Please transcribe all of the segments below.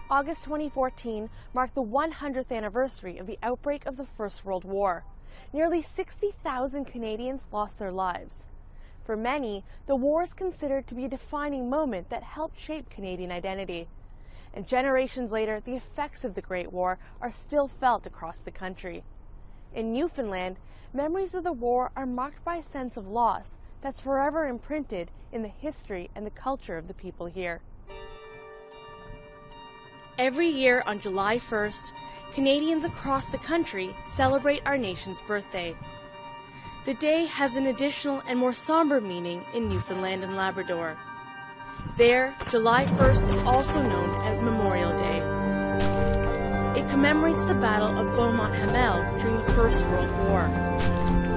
August 2014 marked the 100th anniversary of the outbreak of the First World War. Nearly 60,000 Canadians lost their lives. For many, the war is considered to be a defining moment that helped shape Canadian identity. And generations later, the effects of the Great War are still felt across the country. In Newfoundland, memories of the war are marked by a sense of loss that's forever imprinted in the history and the culture of the people here. Every year on July 1st, Canadians across the country celebrate our nation's birthday. The day has an additional and more somber meaning in Newfoundland and Labrador. There, July 1st is also known as Memorial Day. It commemorates the Battle of Beaumont-Hamel during the First World War,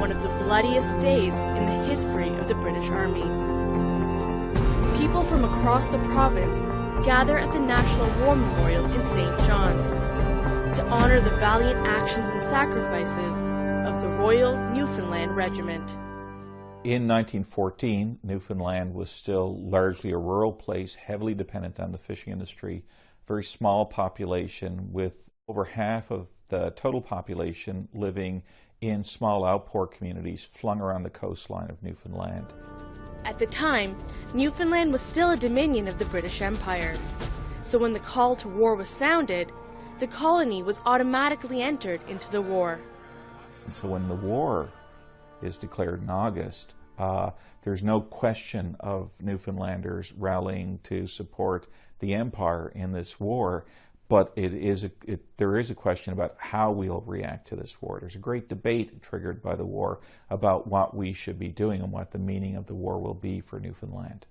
one of the bloodiest days in the history of the British Army. People from across the province gather at the National War Memorial in St. John's to honor the valiant actions and sacrifices of the Royal Newfoundland Regiment. In 1914, Newfoundland was still largely a rural place, heavily dependent on the fishing industry, very small population with over half of the total population living in small outport communities flung around the coastline of Newfoundland. At the time, Newfoundland was still a dominion of the British Empire. So when the call to war was sounded, the colony was automatically entered into the war. And so when the war is declared in August, there's no question of Newfoundlanders rallying to support the Empire in this war, but there is a question about how we'll react to this war. There's a great debate triggered by the war about what we should be doing and what the meaning of the war will be for Newfoundland.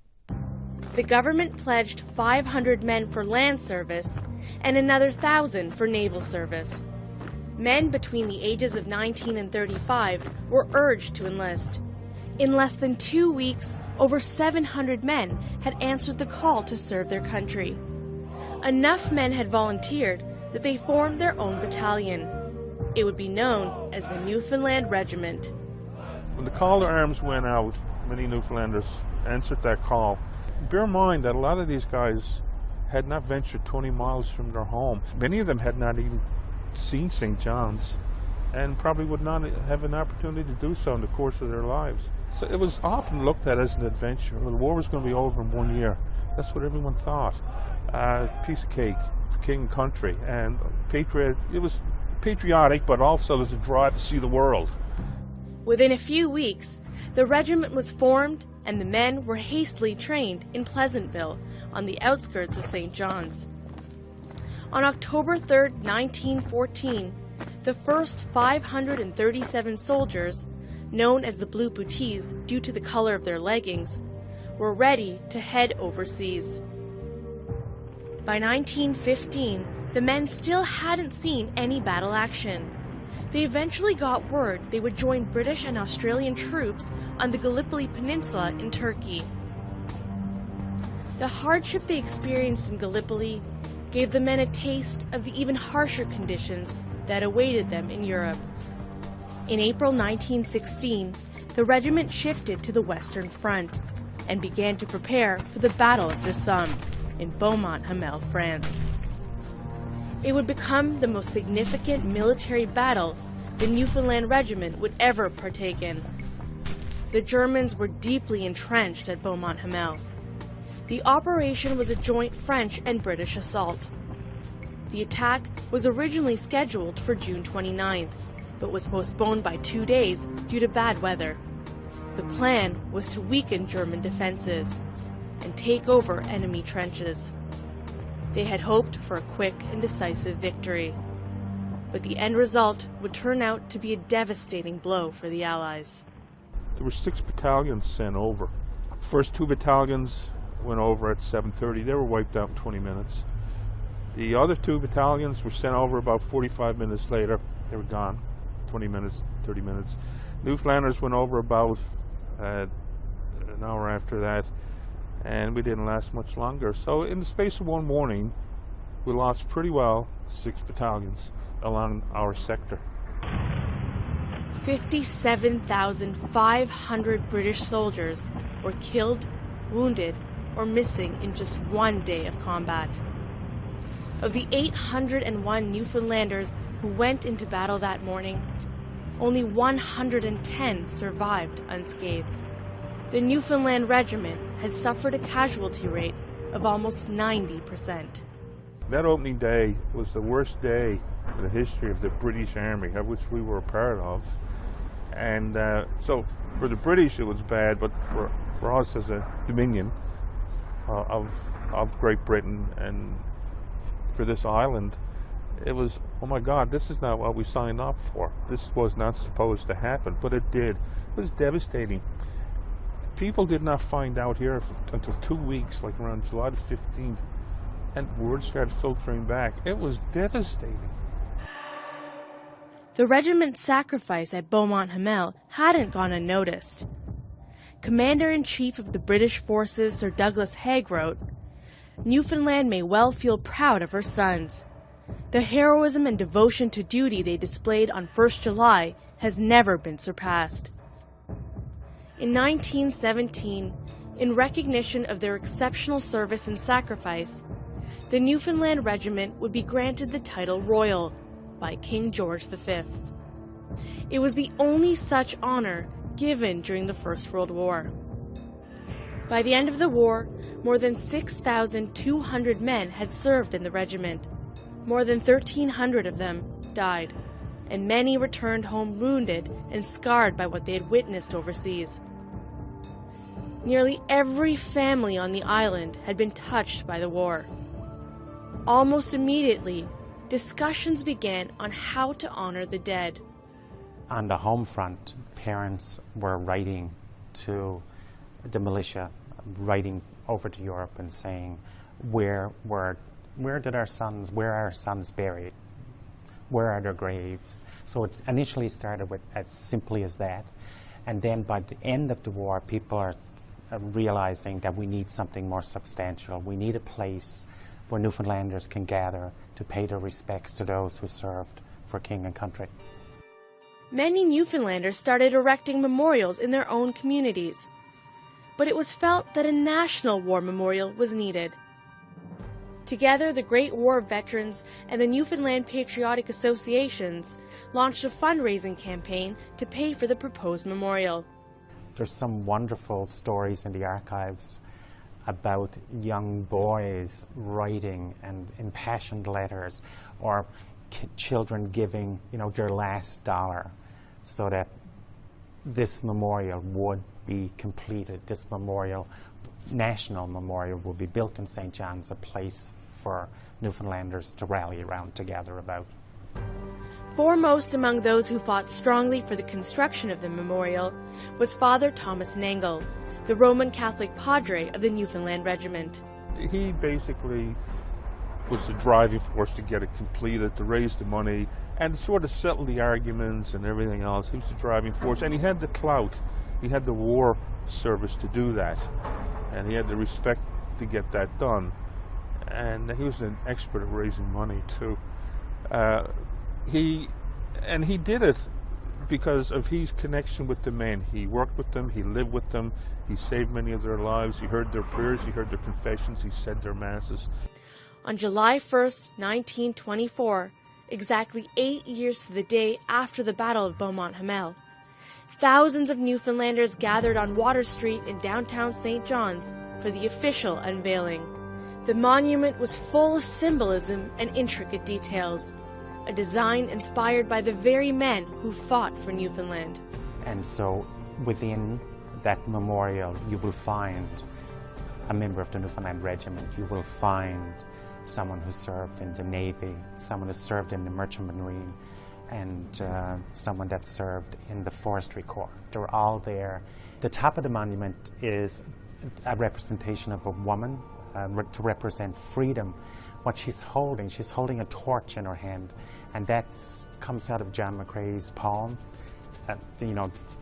The government pledged 500 men for land service and another 1,000 for naval service. Men between the ages of 19 and 35 were urged to enlist. In less than 2 weeks, over 700 men had answered the call to serve their country. Enough men had volunteered that they formed their own battalion. It would be known as the Newfoundland Regiment. When the call to arms went out, many Newfoundlanders answered that call. Bear in mind that a lot of these guys had not ventured 20 miles from their home. Many of them had not even seen St. John's and probably would not have an opportunity to do so in the course of their lives. So it was often looked at as an adventure. Well, the war was going to be over in 1 year. That's what everyone thought. Piece of cake for king and country, and it was patriotic, but also there's a drive to see the world. Within a few weeks, the regiment was formed and the men were hastily trained in Pleasantville on the outskirts of St. John's. On October 3, 1914, the first 537 soldiers, known as the Blue Booties due to the color of their leggings, were ready to head overseas. By 1915, the men still hadn't seen any battle action. They eventually got word they would join British and Australian troops on the Gallipoli Peninsula in Turkey. The hardship they experienced in Gallipoli gave the men a taste of the even harsher conditions that awaited them in Europe. In April 1916, the regiment shifted to the Western Front and began to prepare for the Battle of the Somme in Beaumont-Hamel, France. It would become the most significant military battle the Newfoundland Regiment would ever partake in. The Germans were deeply entrenched at Beaumont-Hamel. The operation was a joint French and British assault. The attack was originally scheduled for June 29th, but was postponed by 2 days due to bad weather. The plan was to weaken German defenses and take over enemy trenches. They had hoped for a quick and decisive victory, but the end result would turn out to be a devastating blow for the Allies. There were 6 battalions sent over. The first 2 battalions went over at 7:30. They were wiped out in 20 minutes. The other 2 battalions were sent over about 45 minutes later. They were gone, 20 minutes, 30 minutes. Newfoundlanders went over about an hour after that, and we didn't last much longer. So in the space of 1 morning, we lost pretty well 6 battalions along our sector. 57,500 British soldiers were killed, wounded, or missing in just 1 day of combat. Of the 801 Newfoundlanders who went into battle that morning, only 110 survived unscathed. The Newfoundland Regiment had suffered a casualty rate of almost 90%. That opening day was the worst day in the history of the British Army, of which we were a part of. And so for the British it was bad, but for us as a Dominion of Great Britain and for this island, it was, oh my God, this is not what we signed up for. This was not supposed to happen, but it did. It was devastating. People did not find out here until 2 weeks, like around July the 15th, and word started filtering back. It was devastating. The regiment's sacrifice at Beaumont Hamel hadn't gone unnoticed. Commander-in-Chief of the British forces Sir Douglas Haig wrote, "Newfoundland may well feel proud of her sons. The heroism and devotion to duty they displayed on 1st July has never been surpassed." In 1917, in recognition of their exceptional service and sacrifice, the Newfoundland Regiment would be granted the title Royal by King George V. It was the only such honor given during the First World War. By the end of the war, more than 6,200 men had served in the regiment. More than 1,300 of them died, and many returned home wounded and scarred by what they had witnessed overseas. Nearly every family on the island had been touched by the war. Almost immediately, discussions began on how to honor the dead. On the home front, parents were writing to the militia, writing over to Europe and saying, where are our sons buried? Where are their graves? So it initially started with as simply as that. And then by the end of the war, people are realizing that we need something more substantial. We need a place where Newfoundlanders can gather to pay their respects to those who served for king and country. Many Newfoundlanders started erecting memorials in their own communities, but it was felt that a national war memorial was needed. Together, the Great War veterans and the Newfoundland Patriotic Associations launched a fundraising campaign to pay for the proposed memorial. There's some wonderful stories in the archives about young boys writing and impassioned letters, or children giving, their last dollar so that this memorial would be completed. This national memorial will be built in St. John's, a place for Newfoundlanders to rally around together about. Foremost among those who fought strongly for the construction of the memorial was Father Thomas Nangle, the Roman Catholic Padre of the Newfoundland Regiment. He basically was the driving force to get it completed, to raise the money, and sort of settle the arguments and everything else. He was the driving force, and he had the clout. He had the war service to do that, and he had the respect to get that done. And he was an expert at raising money, too. He did it because of his connection with the men. He worked with them, he lived with them, he saved many of their lives, he heard their prayers, he heard their confessions, he said their masses. On July 1st, 1924, exactly 8 years to the day after the Battle of Beaumont Hamel, thousands of Newfoundlanders gathered on Water Street in downtown St. John's for the official unveiling. The monument was full of symbolism and intricate details, a design inspired by the very men who fought for Newfoundland. And so within that memorial, you will find a member of the Newfoundland Regiment. You will find someone who served in the Navy, someone who served in the Merchant Marine, and someone that served in the Forestry Corps. They're all there. The top of the monument is a representation of a woman to represent freedom. What she's holding a torch in her hand, and that comes out of John McCrae's poem.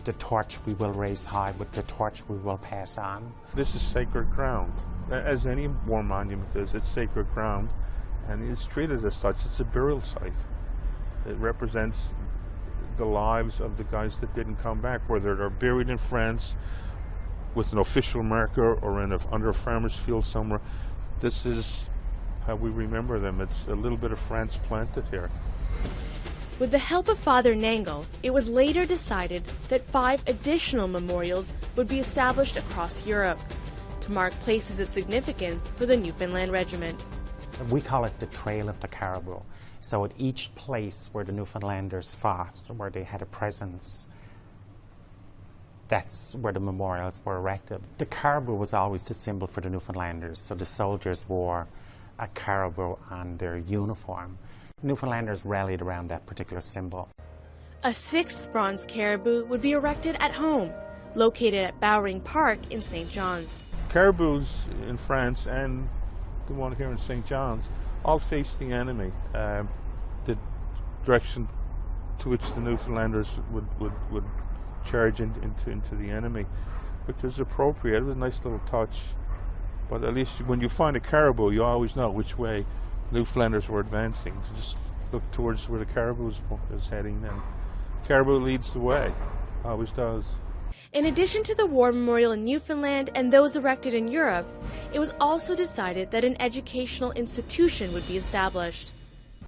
The torch we will raise high, with the torch we will pass on. This is sacred ground. As any war monument is, it's sacred ground, and it's treated as such. It's a burial site. It represents the lives of the guys that didn't come back, whether they're buried in France with an official marker or under a farmer's field somewhere. This is how we remember them. It's a little bit of France planted here. With the help of Father Nangle, it was later decided that 5 additional memorials would be established across Europe to mark places of significance for the Newfoundland Regiment. We call it the Trail of the Caribou. So at each place where the Newfoundlanders fought, where they had a presence, that's where the memorials were erected. The caribou was always the symbol for the Newfoundlanders, so the soldiers wore a caribou on their uniform. Newfoundlanders rallied around that particular symbol. A 6th bronze caribou would be erected at home, located at Bowring Park in St. John's. Caribous in France and the one here in St. John's all face the enemy. The direction to which the Newfoundlanders would charge into the enemy, which is appropriate. It was a nice little touch. But at least when you find a caribou, you always know which way Newfoundlanders were advancing. So just look towards where the caribou is heading, and caribou leads the way, always does. In addition to the war memorial in Newfoundland and those erected in Europe, it was also decided that an educational institution would be established.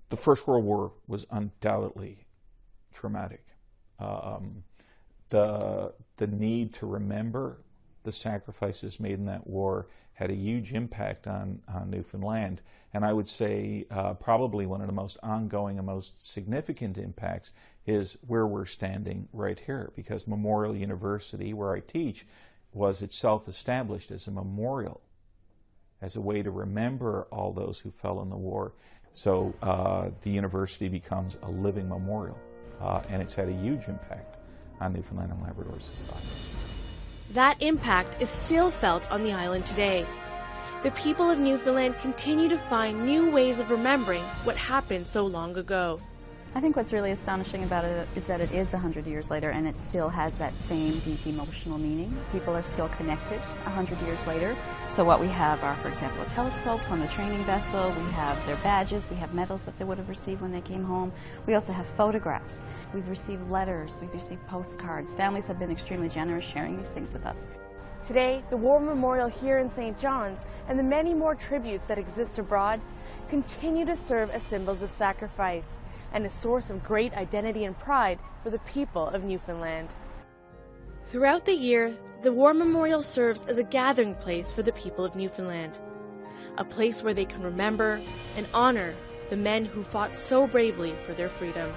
The First World War was undoubtedly traumatic. The need to remember the sacrifices made in that war had a huge impact on Newfoundland. And I would say probably one of the most ongoing and most significant impacts is where we're standing right here, because Memorial University, where I teach, was itself established as a memorial, as a way to remember all those who fell in the war. So the university becomes a living memorial, and it's had a huge impact on Newfoundland and Labrador society. That impact is still felt on the island today. The people of Newfoundland continue to find new ways of remembering what happened so long ago. I think what's really astonishing about it is that it is 100 years later and it still has that same deep emotional meaning. People are still connected 100 years later. So what we have are, for example, a telescope from the training vessel, we have their badges, we have medals that they would have received when they came home. We also have photographs. We've received letters, we've received postcards. Families have been extremely generous sharing these things with us. Today, the War Memorial here in St. John's and the many more tributes that exist abroad continue to serve as symbols of sacrifice and a source of great identity and pride for the people of Newfoundland. Throughout the year, the War Memorial serves as a gathering place for the people of Newfoundland, a place where they can remember and honor the men who fought so bravely for their freedom.